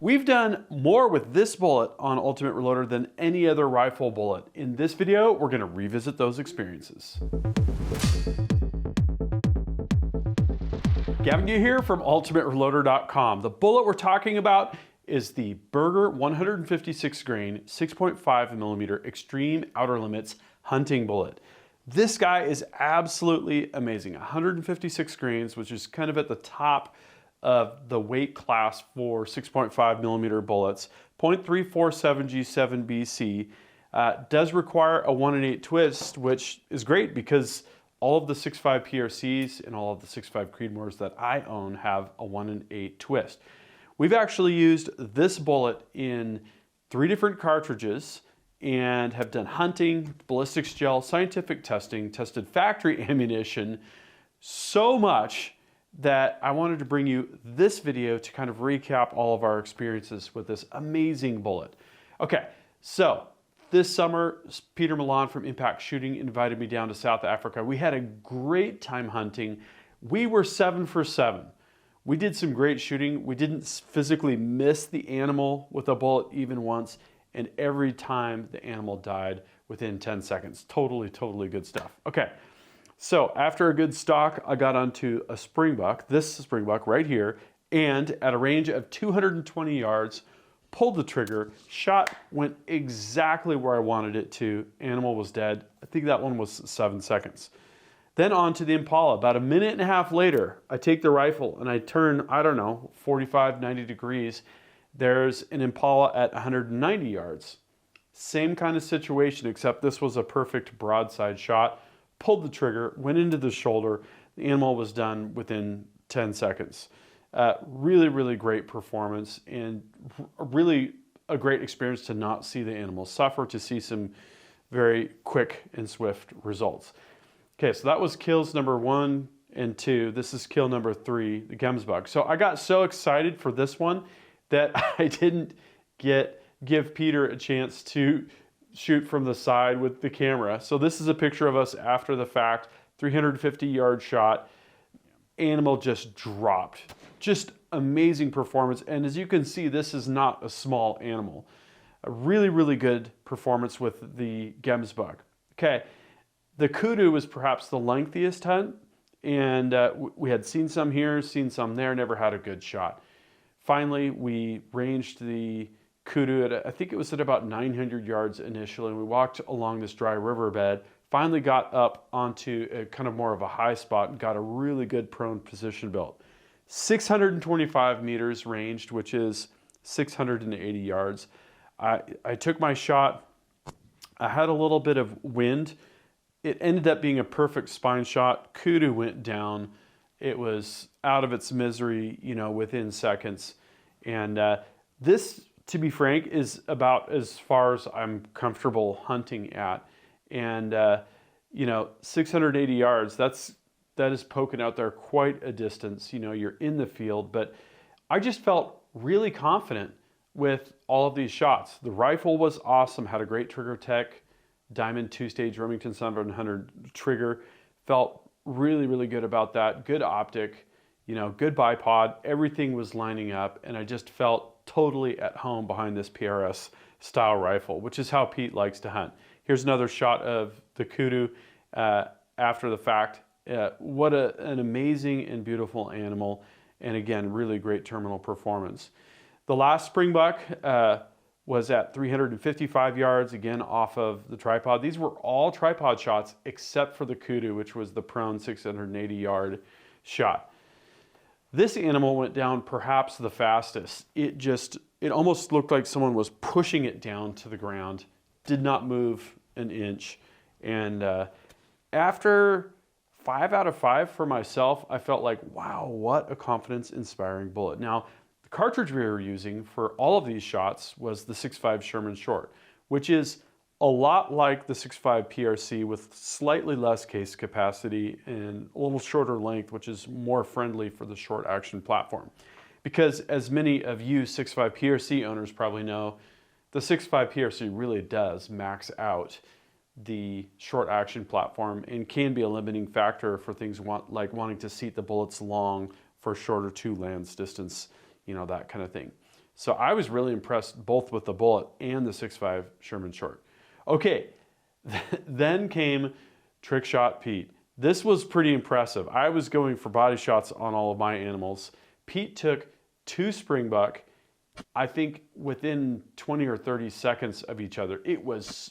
We've done more with this bullet on Ultimate Reloader than any other rifle bullet. In this video, we're going to revisit those experiences. Gavin Yu here from UltimateReloader.com. The bullet we're talking about is the Berger 156 grain 6.5 millimeter Extreme Outer Limits hunting bullet. This guy is absolutely amazing. 156 grains, which is kind of at the top of the weight class for 6.5 millimeter bullets. 0.347 G7 BC does require a 1 in 8 twist, which is great because all of the 6.5 PRCs and all of the 6.5 Creedmoors that I own have a 1 in 8 twist. We've actually used this bullet in 3 different cartridges and have done hunting, ballistics gel, scientific testing, tested factory ammunition, so much that I wanted to bring you this video to kind of recap all of our experiences with this amazing bullet. Okay, so this summer, Peter Milan from Impact Shooting invited me down to South Africa. We had a great time hunting. We were 7 for 7. We did some great shooting. We didn't physically miss the animal with a bullet even once, and every time the animal died within 10 seconds. Totally good stuff. Okay. So after a good stalk, I got onto a springbuck, this springbuck right here, and at a range of 220 yards, pulled the trigger, shot went exactly where I wanted it to, animal was dead. I think that one was 7 seconds. Then on to the Impala. About a minute and a half later, I take the rifle and I turn, I don't know, 45, 90 degrees. There's an Impala at 190 yards. Same kind of situation, except this was a perfect broadside shot. Pulled the trigger, went into the shoulder. The animal was done within 10 seconds. Really great performance, and really a great experience to not see the animal suffer, to see some very quick and swift results. Okay, so that was kills number 1 and 2. This is kill number 3, the Gemsbuck. So I got so excited for this one that I didn't give Peter a chance to shoot from the side with the camera. So this is a picture of us after the fact, 350-yard shot. Animal just dropped. Just amazing performance. And as you can see, this is not a small animal. A really good performance with the Gemsbuck. Okay, the Kudu was perhaps the lengthiest hunt, and we had seen some here, seen some there, never had a good shot. Finally, we ranged the Kudu at, I think it was at about 900 yards initially, and we walked along this dry riverbed, finally got up onto a kind of more of a high spot and got a really good prone position built. 625 meters ranged, which is 680 yards. I took my shot. I had a little bit of wind. It ended up being a perfect spine shot. Kudu went down. It was out of its misery, you know, within seconds. And this, to be frank, is about as far as I'm comfortable hunting at. And, you know, 680 yards, that is poking out there quite a distance. You know, you're in the field, but I just felt really confident with all of these shots. The rifle was awesome, had a great trigger tech, Diamond 2-stage Remington 700 trigger. Felt really good about that. Good optic, you know, good bipod. Everything was lining up, and I just felt totally at home behind this PRS style rifle, which is how Pete likes to hunt. Here's another shot of the Kudu after the fact. What an amazing and beautiful animal, and again, really great terminal performance. The last springbuck was at 355 yards, again off of the tripod. These were all tripod shots except for the Kudu, which was the prone 680-yard shot. This animal went down perhaps the fastest. It almost looked like someone was pushing it down to the ground. Did not move an inch. And after 5 out of 5 for myself, I felt like, wow, what a confidence-inspiring bullet. Now, the cartridge we were using for all of these shots was the 6.5 Sherman Short, which is a lot like the 6.5 PRC with slightly less case capacity and a little shorter length, which is more friendly for the short action platform. Because as many of you 6.5 PRC owners probably know, the 6.5 PRC really does max out the short action platform and can be a limiting factor for things like wanting to seat the bullets long for shorter to lands distance, you know, that kind of thing. So I was really impressed both with the bullet and the 6.5 Sherman Short. Okay, then came Trick Shot Pete. This was pretty impressive. I was going for body shots on all of my animals. Pete took 2 springbuck, I think within 20 or 30 seconds of each other.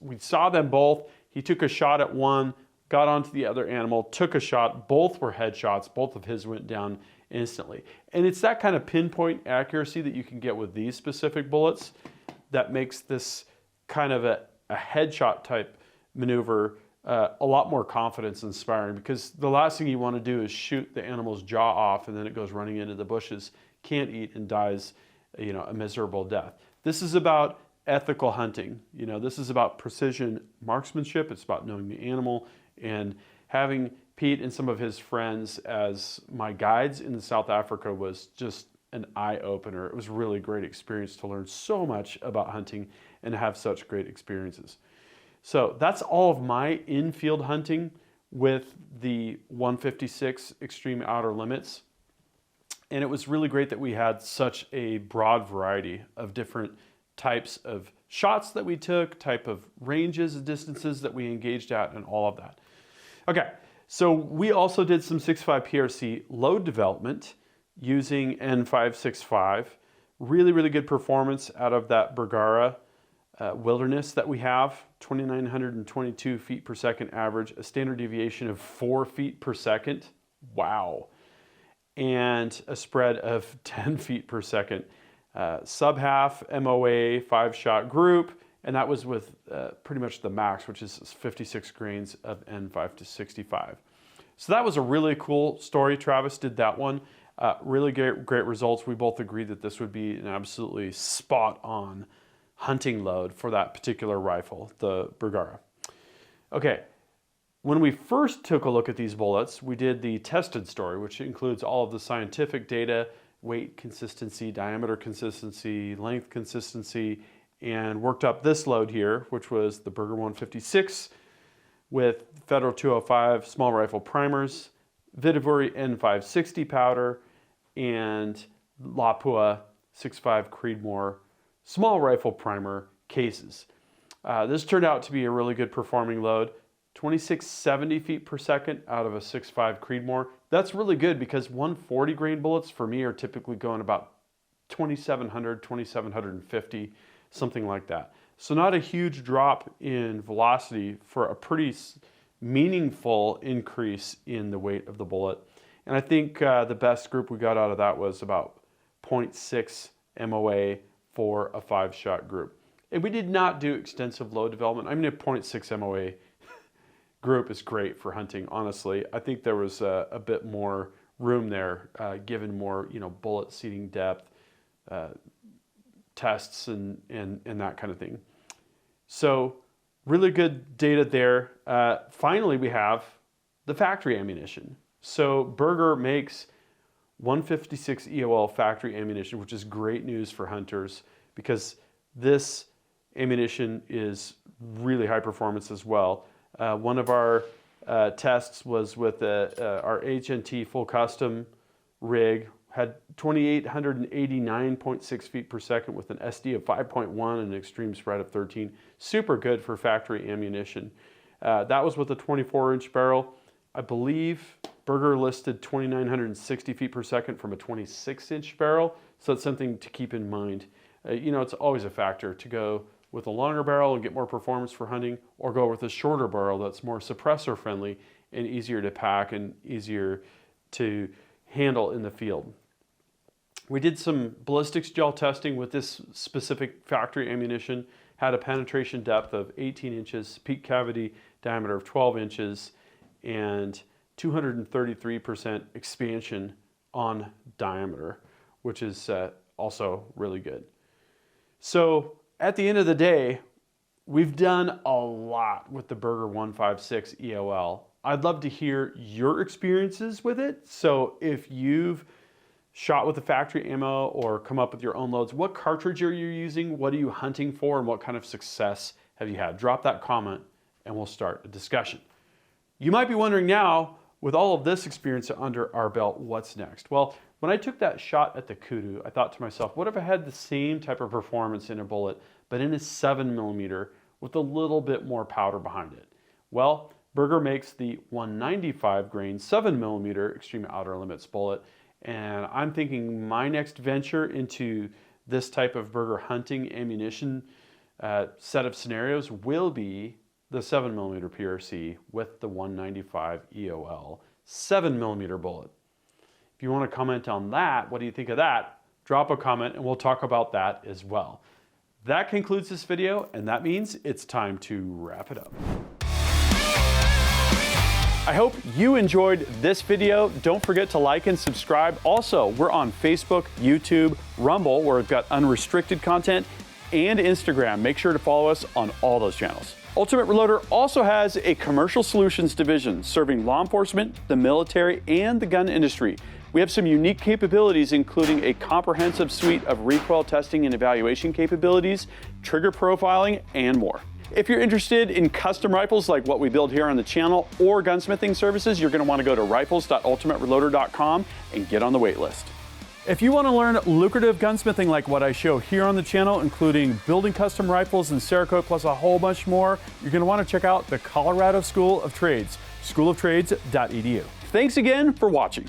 We saw them both. He took a shot at one, got onto the other animal, took a shot. Both were headshots. Both of his went down instantly. And it's that kind of pinpoint accuracy that you can get with these specific bullets that makes this kind of a headshot type maneuver a lot more confidence inspiring, because the last thing you want to do is shoot the animal's jaw off and then it goes running into the bushes, can't eat, and dies, a miserable death. This is about ethical hunting. This is about precision marksmanship. It's about knowing the animal, and having Pete and some of his friends as my guides in South Africa was just an eye-opener. It was a really great experience to learn so much about hunting and have such great experiences. So that's all of my in-field hunting with the 156 Extreme Outer Limits. And it was really great that we had such a broad variety of different types of shots that we took, type of ranges and distances that we engaged at, and all of that. Okay, so we also did some 6.5 PRC load development using N565. Really, really good performance out of that Bergara wilderness that we have. 2,922 feet per second average, a standard deviation of 4 feet per second. Wow. And a spread of 10 feet per second. Sub-half MOA 5-shot group, and that was with pretty much the max, which is 56 grains of N565. So that was a really cool story. Travis did that one. Really great results. We both agreed that this would be an absolutely spot-on hunting load for that particular rifle, the Bergara. Okay, when we first took a look at these bullets, we did the tested story, which includes all of the scientific data, weight consistency, diameter consistency, length consistency, and worked up this load here, which was the Berger 156 with Federal 205 small rifle primers, Vihtavuori N560 powder, and Lapua 6.5 Creedmoor small rifle primer cases. This turned out to be a really good performing load. 2670 feet per second out of a 6.5 Creedmoor. That's really good, because 140 grain bullets for me are typically going about 2,700, 2,750, something like that. So not a huge drop in velocity for a pretty meaningful increase in the weight of the bullet. And I think the best group we got out of that was about 0.6 MOA for a 5-shot group. And we did not do extensive load development. I mean, a 0.6 MOA group is great for hunting, honestly. I think there was a bit more room there, given more, bullet seating depth, tests and that kind of thing. So really good data there. Finally, we have the factory ammunition. So Berger makes 156 EOL factory ammunition, which is great news for hunters, because this ammunition is really high performance as well. One of our tests was with our HNT full custom rig, had 2,889.6 feet per second with an SD of 5.1 and an extreme spread of 13. Super good for factory ammunition. That was with a 24-inch barrel. I believe Berger listed 2,960 feet per second from a 26-inch barrel, so that's something to keep in mind. It's always a factor to go with a longer barrel and get more performance for hunting, or go with a shorter barrel that's more suppressor friendly and easier to pack and easier to handle in the field. We did some ballistics gel testing with this specific factory ammunition, had a penetration depth of 18 inches, peak cavity diameter of 12 inches, and 233% expansion on diameter, which is also really good. So at the end of the day, we've done a lot with the Berger 156 EOL. I'd love to hear your experiences with it. So if you've shot with the factory ammo or come up with your own loads, what cartridge are you using? What are you hunting for? And what kind of success have you had? Drop that comment and we'll start a discussion. You might be wondering now, with all of this experience under our belt, what's next? Well, When I took that shot at the Kudu, I thought to myself, what if I had the same type of performance in a bullet, but in a 7mm with a little bit more powder behind it? Well, Berger makes the 195 grain 7mm Extreme Outer Limits bullet, and I'm thinking my next venture into this type of Berger hunting ammunition set of scenarios will be the 7mm PRC with the 195 EOL 7mm bullet. If you want to comment on that, what do you think of that? Drop a comment and we'll talk about that as well. That concludes this video, and that means it's time to wrap it up. I hope you enjoyed this video. Don't forget to like and subscribe. Also, we're on Facebook, YouTube, Rumble, where we've got unrestricted content, and Instagram. Make sure to follow us on all those channels. Ultimate Reloader also has a commercial solutions division serving law enforcement, the military, and the gun industry. We have some unique capabilities, including a comprehensive suite of recoil testing and evaluation capabilities, trigger profiling, and more. If you're interested in custom rifles like what we build here on the channel or gunsmithing services, you're going to want to go to rifles.ultimatereloader.com and get on the wait list. If you want to learn lucrative gunsmithing like what I show here on the channel, including building custom rifles in Cerakote plus a whole bunch more, you're going to want to check out the Colorado School of Trades, schooloftrades.edu. Thanks again for watching.